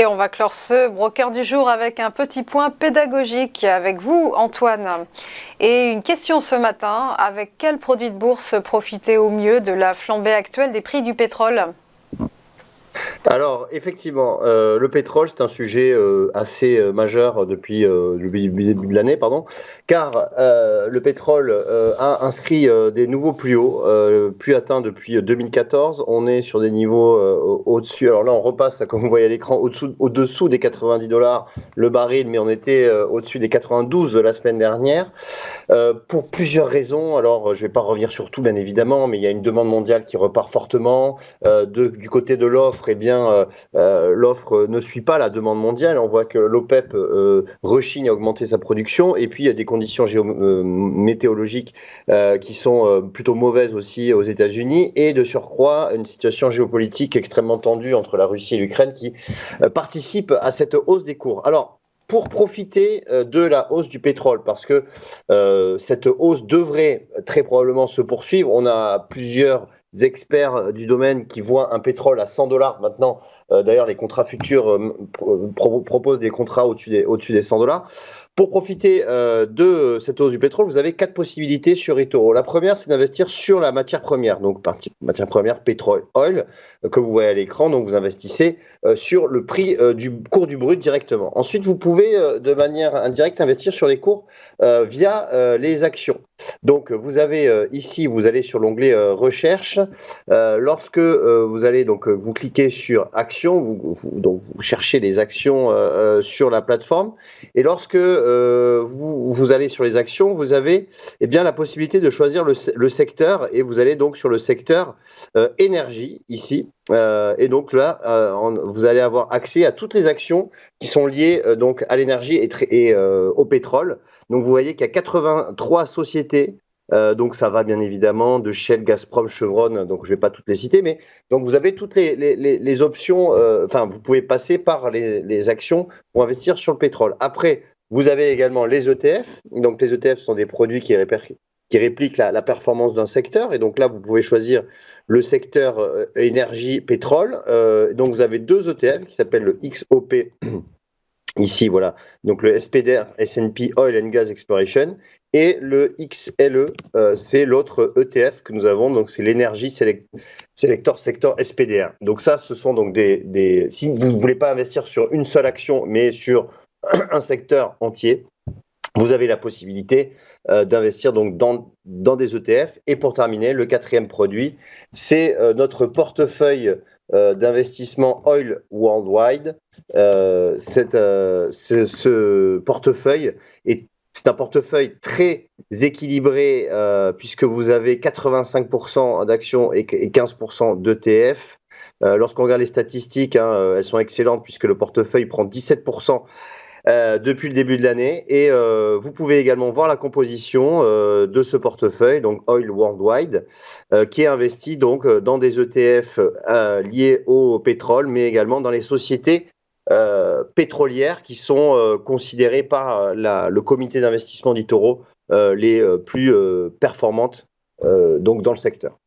Et on va clore ce broker du jour avec un petit point pédagogique avec vous, Antoine. Et une question ce matin, avec quel produit de bourse profiter au mieux de la flambée actuelle des prix du pétrole ? Alors, effectivement, le pétrole, c'est un sujet assez majeur depuis le début de l'année, pardon, car le pétrole a inscrit des nouveaux plus hauts, plus atteints depuis 2014. On est sur des niveaux au-dessus. Alors là, on repasse, comme vous voyez à l'écran, au-dessous des 90 dollars le baril, mais on était au-dessus des 92 la semaine dernière. Pour plusieurs raisons. Alors, je ne vais pas revenir sur tout, bien évidemment, mais il y a une demande mondiale qui repart fortement. Du côté de l'offre, eh bien, l'offre ne suit pas la demande mondiale. On voit que l'OPEP rechigne à augmenter sa production. Et puis, il y a des conditions météorologiques qui sont plutôt mauvaises aussi aux États-Unis. Et de surcroît, une situation géopolitique extrêmement tendue entre la Russie et l'Ukraine qui participe à cette hausse des cours. Alors, pour profiter de la hausse du pétrole, parce que cette hausse devrait très probablement se poursuivre. On a plusieurs experts du domaine qui voient un pétrole à 100 dollars maintenant. D'ailleurs, les contrats futurs proposent des contrats au-dessus des 100 dollars. Pour profiter de cette hausse du pétrole, vous avez 4 possibilités sur eToro. La première, c'est d'investir sur la matière première, donc matière première, pétrole, oil, que vous voyez à l'écran. Donc, vous investissez sur le prix du cours du brut directement. Ensuite, vous pouvez de manière indirecte investir sur les cours via les actions. Donc, vous avez ici, vous allez sur l'onglet recherche. Lorsque vous allez donc vous cliquez sur actions, donc vous cherchez les actions sur la plateforme. Et lorsque vous allez sur les actions, vous avez bien la possibilité de choisir le secteur et vous allez donc sur le secteur énergie ici. Et donc là, vous allez avoir accès à toutes les actions qui sont liées donc à l'énergie et au pétrole. Donc vous voyez qu'il y a 83 sociétés. Donc ça va bien évidemment de Shell, Gazprom, Chevron, donc je ne vais pas toutes les citer, mais donc vous avez toutes les options, enfin vous pouvez passer par les actions pour investir sur le pétrole. Après, vous avez également les ETF, donc les ETF sont des produits qui répliquent la performance d'un secteur, et donc là vous pouvez choisir le secteur énergie, pétrole, donc vous avez 2 ETF qui s'appellent le XOP, ici voilà, donc le SPDR, S&P Oil and Gas Exploration, et le XLE, c'est l'autre ETF que nous avons, donc c'est l'énergie Selector Sector SPDR. Donc ça, ce sont donc si vous ne voulez pas investir sur une seule action, mais sur un secteur entier, vous avez la possibilité d'investir donc dans des ETF. Et pour terminer, le 4e produit, c'est notre portefeuille d'investissement Oil Worldwide. Ce portefeuille c'est un portefeuille très équilibré puisque vous avez 85% d'actions et 15% d'ETF. Lorsqu'on regarde les statistiques, elles sont excellentes puisque le portefeuille prend 17% depuis le début de l'année. Et vous pouvez également voir la composition de ce portefeuille, donc Oil Worldwide, qui est investi donc dans des ETF liés au pétrole, mais également dans les sociétés pétrolières qui sont considérées par le comité d'investissement d'eToro les plus performantes donc dans le secteur.